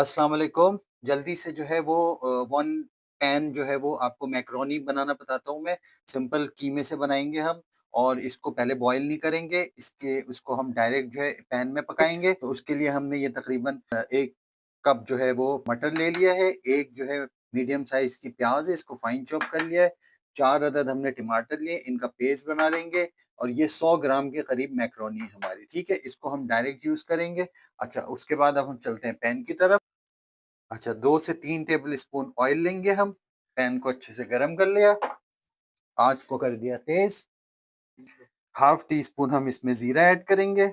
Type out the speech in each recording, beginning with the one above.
अस्सलाम वालेकुम। जल्दी से जो है वो 1 पैन जो है वो आपको मैकरोनी बनाना बताता हूँ मैं। सिंपल कीमे से बनाएँगे हम और इसको पहले बॉयल नहीं करेंगे, उसको हम डायरेक्ट जो है पैन में पकाएँगे। तो उसके लिए हमने ये तकरीबन 1 कप जो है वो मटर ले लिया है, 1 जो है मीडियम साइज़ की प्याज़ है, इसको फाइन चॉप कर लिया है, 4 अदद हमने टमाटर लिए, इनका पेस्ट बना लेंगे और ये 100 ग्राम के करीब मैकरोनी है हमारी, ठीक है? इसको हम डायरेक्ट यूज़ करेंगे। अच्छा, उसके बाद अब हम चलते हैं पैन की तरफ। अच्छा, 2 से 3 टेबल स्पून ऑयल लेंगे हम, पैन को अच्छे से गरम कर लिया, आँच को कर दिया तेज़, हाफ टी स्पून हम इसमें ज़ीरा ऐड करेंगे।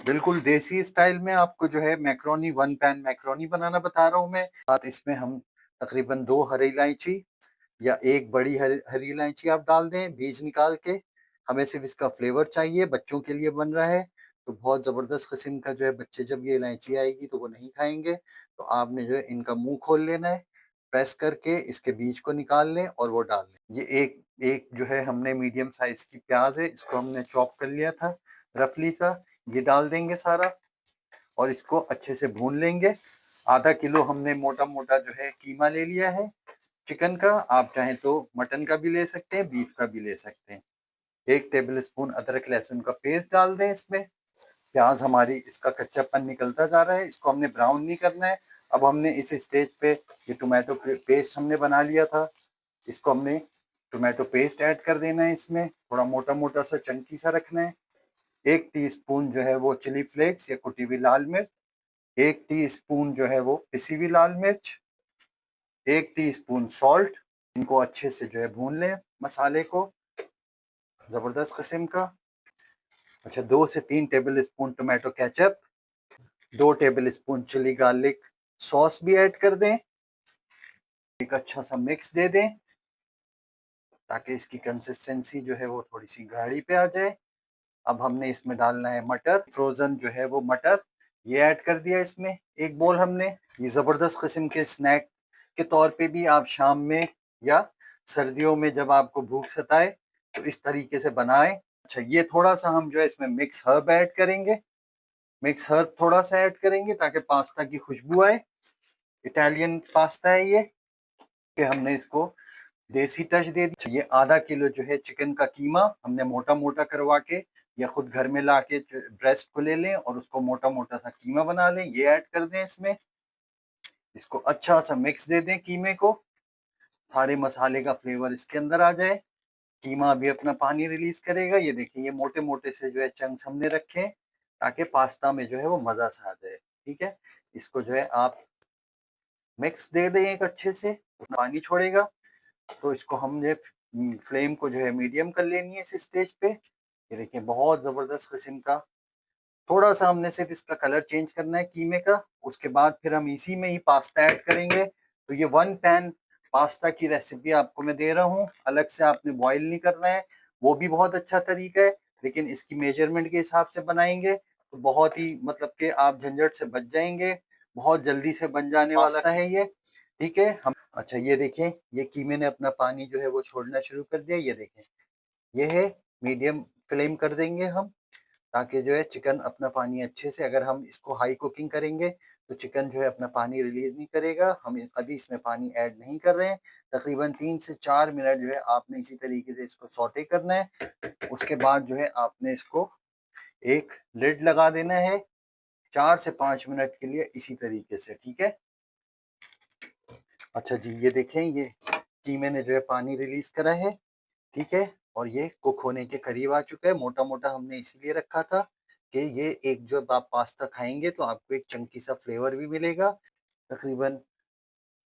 बिल्कुल देसी स्टाइल में आपको जो है मैकरोनी 1 पैन मैकरोनी बनाना बता रहा हूँ मैं। साथ इसमें हम तकरीबन 2 हरी इलायची या 1 बड़ी हरी हरी इलायची आप डाल दें बीज निकाल के। हमें सिर्फ़ इसका फ्लेवर चाहिए, बच्चों के लिए बन रहा है, तो बहुत ज़बरदस्त किस्म का जो है बच्चे जब ये इलायची आएगी तो वो नहीं खाएँगे। तो आपने जो है इनका मुँह खोल लेना है, प्रेस करके इसके बीज को निकाल लें और वो डाल लें। ये एक एक जो है हमने मीडियम साइज़ की प्याज़ है, इसको हमने चॉप कर लिया था रफली सा, ये डाल देंगे सारा और इसको अच्छे से भून लेंगे। आधा किलो हमने मोटा-मोटा जो है कीमा ले लिया है चिकन का, आप चाहें तो मटन का भी ले सकते हैं, बीफ का भी ले सकते हैं। 1 टेबल स्पून अदरक लहसुन का पेस्ट डाल दें इसमें। प्याज़ हमारी इसका कच्चापन निकलता जा रहा है, इसको हमने ब्राउन नहीं करना है। अब हमने इस स्टेज पे ये टोमेटो पेस्ट हमने बना लिया था, इसको हमने टोमेटो पेस्ट ऐड कर देना है इसमें, थोड़ा मोटा-मोटा सा चंकी सा रखना है। 1 टीस्पून जो है वो चिली फ्लेक्स या कुटी हुई लाल मिर्च, 1 टीस्पून जो है वो पिसी हुई लाल मिर्च, 1 टीस्पून सॉल्ट। इनको अच्छे से जो है भून लें मसाले को, ज़बरदस्त किस्म का। अच्छा, 2 से 3 tablespoon tomato ketchup, 2 tablespoon chilli garlic sauce भी ऐड कर दें। एक अच्छा सा मिक्स दे दें ताकि इसकी कंसिस्टेंसी जो है वो थोड़ी-सी गाढ़ी पे आ जाए। अब हमने इसमें डालना है मटर, फ्रोज़न जो है वो मटर, ये ऐड कर दिया इसमें 1 बोल हमने। ये ज़बरदस्त किस्म के स्नैक के तौर पे भी आप शाम में या सर्दियों में जब आपको भूख सताए, तो इस तरीके से बनाएँ। अच्छा, ये थोड़ा-सा हम जो है इसमें मिक्स हर्ब ऐड करेंगे। मिक्स हर्ब थोड़ा-सा ऐड करेंगे ताकि पास्ता की खुशबू आए। इटालियन पास्ता है ये, कि हमने इसको देसी टच दे दी। ये आधा किलो जो है चिकन का कीमा हमने मोटा-मोटा करवा के या खुद घर में लाके ब्रेस्ट को ले लें और उसको मोटा-मोटा सा कीमा बना लें, ये ऐड कर दें इसमें। इसको अच्छा सा मिक्स दे दें कीमे को, सारे मसाले का फ्लेवर इसके अंदर आ जाए। कीमा भी अपना पानी रिलीज़ करेगा। ये देखिए ये मोटे-मोटे से जो है चंक्स हमने रखे हैं ताकि पास्ता में जो है वो मज़ा सा आ जाए, ठीक है? इसको जो है आप मिक्स दे दें एक अच्छे से, पानी छोड़ेगा। तो इसको हमने फ्लेम को जो है मीडियम कर लेनी है इस स्टेज पे। ये देखिए बहुत ज़बरदस्त किस्म का, थोड़ा-सा हमने सिर्फ़ इसका कलर चेंज करना है कीमे का, उसके बाद फिर हम इसी में ही पास्ता ऐड करेंगे। तो ये 1 पैन पास्ता की रेसिपी आपको मैं दे रहा हूँ, अलग से आपने बॉयल नहीं करना है, वो भी बहुत अच्छा तरीका है, लेकिन इसकी मेजरमेंट के हिसाब से बनाएँगे, तो बहुत ही मतलब कि आप झंझट से बच जाएँगे, बहुत जल्दी से बन जाने वाला पास्ता है ये, ठीक है? हम अच्छा ये देखें, ये कीमे ने अपना पानी जो है वो छोड़ना शुरू कर दिया, ये देखें। ये है मीडियम फ्लेम कर देंगे हम ताकि जो है चिकन अपना पानी अच्छे से, अगर हम इसको हाई कुकिंग करेंगे तो चिकन जो है अपना पानी रिलीज़ नहीं करेगा। हम अभी इसमें पानी ऐड नहीं कर रहे हैं। तकरीबन 3 से 4 मिनट जो है आपने इसी तरीके से इसको सौटे करना है। उसके बाद जो है आपने इसको एक लिड लगा देना है 4 से 5 मिनट के लिए इसी तरीके से, ठीक है? अच्छा जी, ये देखें ये कीमे ने जो है पानी रिलीज़ करा है, ठीक है? और ये कुक होने के करीब आ चुका है। मोटा-मोटा हमने इसीलिए रखा था कि ये एक जब आप पास्ता खाएँगे तो आपको एक चंकी सा फ्लेवर भी मिलेगा। तकरीबन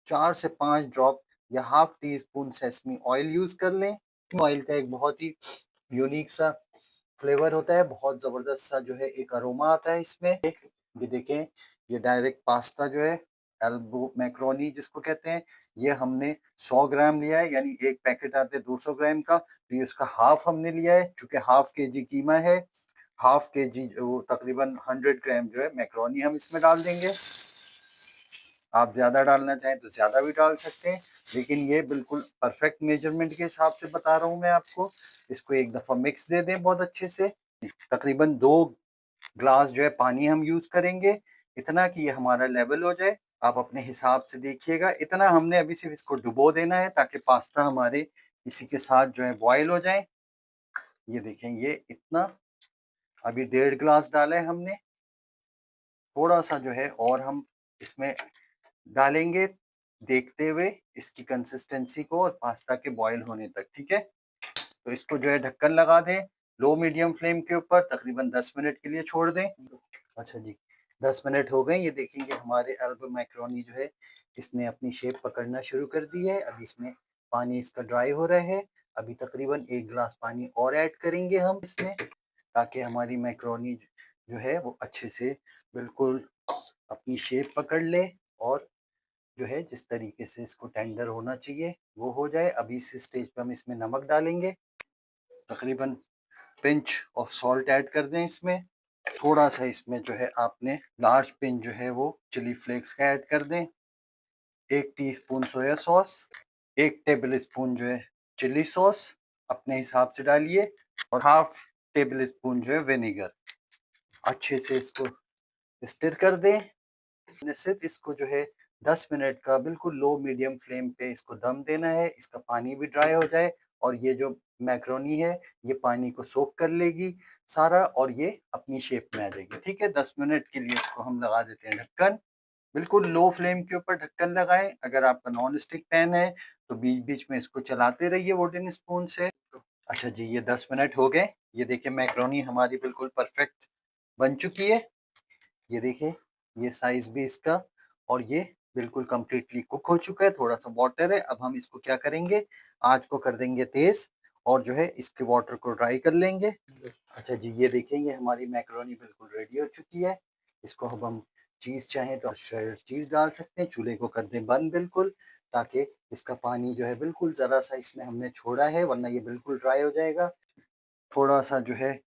4 से 5 ड्रॉप या half tea spoon sesame oil use कर लें। ऑयल का एक बहुत ही यूनिक सा फ्लेवर होता है, बहुत ज़बरदस्त सा जो है एक अरोमा आता है इसमें। ये देखें, ये डायरेक्ट पास्ता जो है एल्बो मैक्रोनी जिसको कहते हैं, ये हमने 100 ग्राम लिया है, यानी एक पैकेट आता है 200 ग्राम का, तो ये उसका हाफ हमने लिया है। चूँकि हाफ केजी कीमा है, हाफ केजी वो तकरीबन 100 ग्राम जो है मैक्रोनी हम इसमें डाल देंगे। आप ज़्यादा डालना चाहें तो ज़्यादा भी डाल सकते हैं, लेकिन ये बिल्कुल परफेक्ट मेजरमेंट के हिसाब से बता रहा हूँ मैं आपको। इसको एक दफ़ा मिक्स दे दें बहुत अच्छे से। तकरीबन 2 ग्लास जो है पानी हम यूज़ करेंगे। इतना कि ये हमारा लेवल हो जाए। आप अपने हिसाब से देखिएगा, इतना हमने अभी सिर्फ़ इसको डुबो देना है ताकि पास्ता हमारे इसी के साथ जो है बॉयल हो जाएँ। ये देखें, ये इतना, अभी 1.5 ग्लास डाला है हमने। थोड़ा-सा जो है और हम इसमें डालेंगे, देखते हुए इसकी कंसिस्टेंसी को और पास्ता के बॉयल होने तक, ठीक है? तो इसको जो है ढक्कन लगा दें, लो मीडियम फ्लेम के ऊपर तकरीबन 10 मिनट के लिए छोड़ दें। अच्छा जी, 10 मिनट हो गए, ये देखेंगे हमारे अल्बो मैकरोनी जो है इसने अपनी शेप पकड़ना शुरू कर दी है। अभी इसमें पानी इसका ड्राई हो रहा है। अभी तकरीबन 1 ग्लास पानी और ऐड करेंगे हम इसमें, ताकि हमारी मैकरोनी जो है वो अच्छे से बिल्कुल अपनी शेप पकड़ ले और जो है जिस तरीके से इसको टेंडर होना चाहिए वो हो जाए। अभी इस स्टेज पे हम इसमें नमक डालेंगे, तकरीबन पिंच ऑफ सॉल्ट ऐड कर दें इसमें। थोड़ा सा इसमें जो है आपने लार्ज पिंच जो है वो चिली फ्लेक्स का ऐड कर दें। 1 teaspoon soya sauce, 1 table spoon जो है चिली सॉस अपने हिसाब से डालिए और हाफ टेबल स्पून जो है विनेगर। अच्छे से इसको स्टिर कर दें। हमने सिर्फ इसको जो है 10 मिनट का बिल्कुल लो मीडियम फ्लेम पे इसको दम देना है। इसका पानी भी ड्राई हो जाए और ये जो मैक्रोनी है ये पानी को सोक कर लेगी सारा और ये अपनी शेप में आ जाएगी। ठीक है, 10 मिनट के लिए इसको हम लगा देते हैं ढक्कन। बिल्कुल लो फ्लेम के ऊपर ढक्कन लगाएं। अगर आपका नॉन स्टिक पैन है तो बीच बीच में इसको चलाते रहिए वुडन स्पून से। अच्छा जी, ये 10 मिनट हो गए। ये देखिए मैक्रोनी हमारी बिल्कुल परफेक्ट बन चुकी है। ये देखिए, ये साइज़ भी इसका और ये बिल्कुल कंप्लीटली कुक हो चुका है, थोड़ा-सा वाटर है। अब हम इसको क्या करेंगे, आँच को कर देंगे तेज़ और जो है इसके वाटर को ड्राई कर लेंगे। अच्छा जी, ये देखिए ये हमारी मैकरोनी बिल्कुल रेडी हो चुकी है। इसको अब हम चीज़ चाहें तो श्रेडेड चीज़ डाल सकते हैं। चूल्हे को कर दें बंद बिल्कुल, ताकि इसका पानी जो है बिल्कुल ज़रा-सा इसमें हमने छोड़ा है, वरना ये बिल्कुल ड्राई हो जाएगा। थोड़ा-सा जो है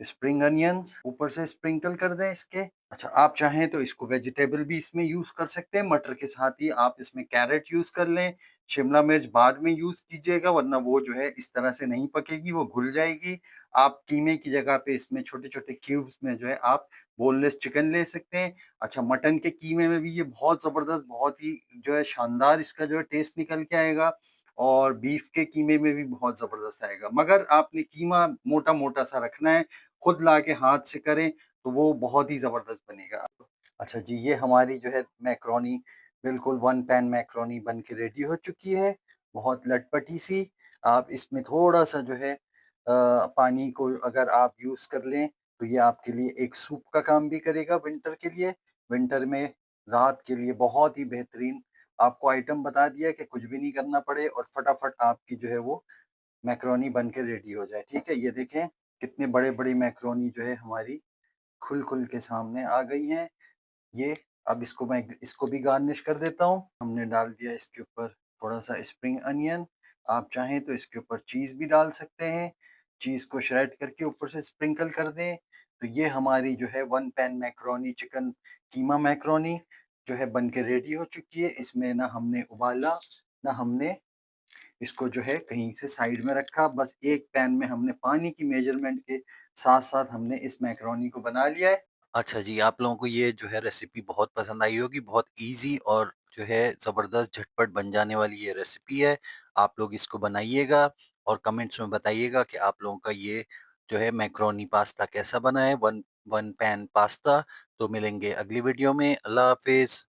स्प्रिंग अनियंस ऊपर से स्प्रिंकल कर दें इसके। अच्छा, आप चाहें तो इसको वेजिटेबल भी इसमें यूज़ कर सकते हैं, मटर के साथ ही आप इसमें कैरेट यूज़ कर लें। शिमला मिर्च बाद में यूज़ कीजिएगा, वरना वो जो है इस तरह से नहीं पकेगी, वो घुल जाएगी। आप कीमे की जगह पे इसमें छोटे-छोटे क्यूब्स में जो है आप बोनलेस चिकन ले सकते हैं। अच्छा, मटन के कीमे में भी ये बहुत ज़बरदस्त, बहुत ही जो है शानदार इसका जो है टेस्ट निकल के आएगा और बीफ के कीमे में भी बहुत ज़बरदस्त आएगा। मगर आपने कीमा मोटा-मोटा सा रखना है, खुद लाके हाथ से करें तो वो बहुत ही ज़बरदस्त बनेगा। अच्छा जी, ये हमारी जो है मैकरोनी बिल्कुल वन पैन मैकरोनी बन के रेडी हो चुकी है, बहुत लटपटी सी। आप इसमें थोड़ा-सा जो है पानी को अगर आप यूज़ कर लें, तो ये आपके लिए एक सूप का काम भी करेगा विंटर के लिए। विंटर में राहत के लिए बहुत ही बेहतरीन आपको आइटम बता दिया कि कुछ भी नहीं करना पड़े और फटाफट आपकी जो है वो मैकरोनी बन के रेडी हो जाए। ठीक है, ये देखें कितने बड़े-बड़े मैकरोनी जो है हमारी खुल-खुल के सामने आ गई हैं। ये अब इसको भी गार्निश कर देता हूँ। हमने डाल दिया इसके ऊपर थोड़ा-सा स्प्रिंग अनियन। आप चाहें तो इसके ऊपर चीज़ भी डाल सकते हैं। चीज़ को श्रेड करके ऊपर से स्प्रिंकल कर दें। तो ये हमारी जो है वन पैन मैकरोनी चिकन कीमा मैकरोनी जो है बन के रेडी हो चुकी है। इसमें ना हमने उबाला, ना हमने इसको जो है कहीं से साइड में रखा। बस एक पैन में हमने पानी की मेजरमेंट के साथ-साथ हमने इस मैकरोनी को बना लिया है। अच्छा जी, आप लोगों को ये जो है रेसिपी बहुत पसंद आई होगी। बहुत ईज़ी और जो है ज़बरदस्त झटपट बन जाने वाली ये रेसिपी है। आप लोग इसको बनाइएगा और कमेंट्स में बताइएगा कि आप लोगों का ये जो है मैकरोनी पास्ता कैसा बना है, वन वन पैन पास्ता। तो मिलेंगे अगली वीडियो में। अल्लाह हाफ़िज़।